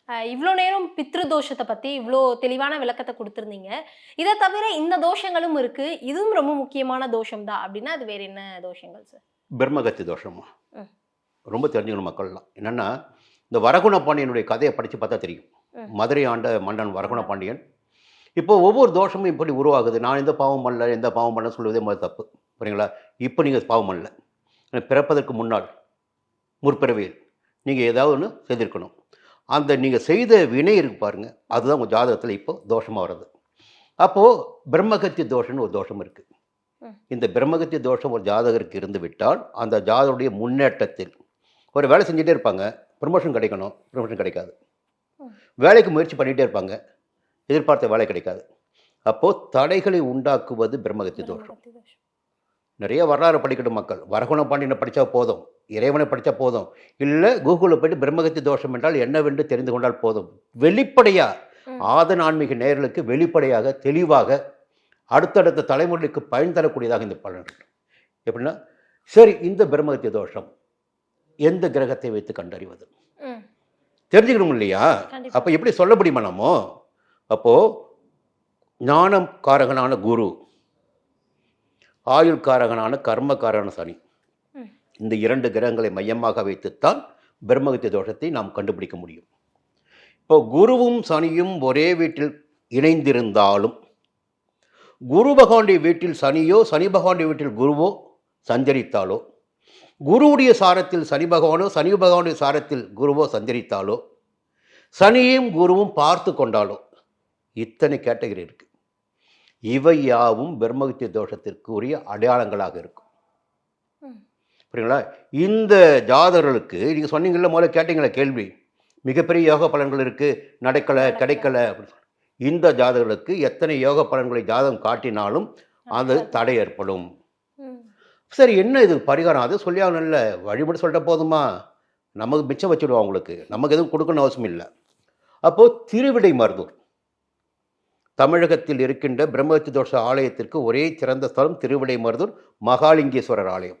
இவ்ளோ நேரம் பித்ரு தோஷத்த பத்தி இவ்ளோ தெளிவான விளக்கத்த குடுத்திருந்தீங்க. இத தவிர இந்த தோஷங்களும் இருக்கு. இதுவும் ரொம்ப முக்கியமான தோஷம் தான் அப்டின்னா, அது வேற என்ன தோஷங்கள் சார்? பிரம்மகத்தி தோஷமா? ம். ரொம்ப தெரிஞ்சுக்கணும் மக்கள்லாம். என்னன்னா, இந்த வரகுண பாண்டியனுடைய கதைய படிச்சு பார்த்தா தெரியும். ம். மதுரை ஆண்ட மன்னன் வரகுண பாண்டியன். இப்போ ஒவ்வொரு தோஷமும் எப்படி உருவாகுது? நான் எந்த பாவம் பண்ணல, எந்த பாவம் பண்ணல சொல்வதே முதல்ல தப்பு. புரியுங்களா? இப்போ நீங்க பாவம் பண்ணல. பிறப்பதற்கு முன்னாள், முற்பிறவியில் நீங்க ஏதாவது ஒண்ணு செய்திருக்கணும். அந்த நீங்க செய்த வினை இருக்கு பாருங்க, அதுதான் உங்க ஜாதகத்துல இப்போ தோஷமா வருது. அப்போ பிரம்மகத்தி தோஷம்னு ஒரு தோஷம் இருக்கு. ம். இந்த பிரம்மகத்தி தோஷம் ஒரு ஜாதகருக்கு இருந்து விட்டால், அந்த ஜாதகருடைய முன்னேற்றத்தில் ஒரு வேலை செஞ்சுட்டே இருப்பாங்க, ப்ரமோஷன் கிடைக்கணும், ப்ரமோஷன் கிடைக்காது. ம். வேலைக்கு முயற்சி பண்ணிகிட்டே இருப்பாங்க, எதிர்பார்த்த வேலை கிடைக்காது. அப்போது தடைகளை உண்டாக்குவது பிரம்மகத்தி தோஷம். பிரம்மகத்தி தோஷம். நிறைய வரலாறு படிக்கட்டும் மக்கள். வரகுண பாண்டியனை படித்தா போதும், இறைவனை படித்தா போதும், இல்லை கூகுளில் போய்ட்டு பிரம்மகத்தி தோஷம் என்றால் என்னவென்று தெரிந்து கொண்டால் போதும். வெளிப்படையாக ம். ஆதன் ஆன்மீக நேயர்களுக்கு வெளிப்படையாக தெளிவாக அடுத்தடுத்த தலைமுறைக்கு பயன் தரக்கூடியதாக இந்த பலன் இருக்கு. எப்படின்னா, சரி இந்த பிரம்மகத்தி தோஷம் எந்த கிரகத்தை வைத்து கண்டறிவது? ம். தெரிஞ்சுக்கணும் இல்லையா? கண்டிப்பா. அப்போ எப்படி சொல்ல முடியுமா நம்ம? அப்போது ஞானம் காரகனான குரு, ஆயுள் காரகனான கர்மக்காரன சனி, ம். இந்த 2 கிரகங்களை மையமாக வைத்துத்தான் பிரம்மகத்தி தோஷத்தை நாம் கண்டுபிடிக்க முடியும். இப்போ குருவும் சனியும் ஒரே வீட்டில் இணைந்திருந்தாலும், குரு பகவானுடைய வீட்டில் சனியோ, சனி பகவானுடைய வீட்டில் குருவோ சஞ்சரித்தாலோ, குருவுடைய சாரத்தில் சனி பகவானோ, சனி பகவானுடைய சாரத்தில் குருவோ சஞ்சரித்தாலோ, சனியும் குருவும் பார்த்து கொண்டாலோ, இத்தனை கேட்டகரி இருக்கு. இவை யாவும் பிரம்மகத்தி தோஷத்திற்கு உரிய அடையாளங்களாக இருக்கும். ம். புரியுங்களா? இந்த ஜாதகர்களுக்கு நீங்கள் சொன்னீங்கல்ல, முதல்ல கேட்டீங்களா கேள்வி, மிகப்பெரிய யோக பலன்கள் இருக்குது, நடக்கலை கிடைக்கலை அப்படின்னு. இந்த ஜாதகர்களுக்கு எத்தனை யோக பலன்களை ஜாதகம் காட்டினாலும் அது தடை ஏற்படும். ம். சரி, என்ன இது பரிகாரம்? அது சொல்லி ஆகணும்ல. வழிபட்டு சொல்லிட்ட போதுமா? நமக்கு மிச்சம் வச்சுடுவோம், அவங்களுக்கு நமக்கு எதுவும் கொடுக்கணும்னு அவசியம் இல்லை. அப்போது திருவிடை மருதூர் தமிழகத்தில் இருக்கின்ற பிரம்மகத்தி தோஷ ஆலயத்திற்கு ஒரே சிறந்த ஸ்தலம் திருவிடை மருதூர் மகாலிங்கேஸ்வரர் ஆலயம்.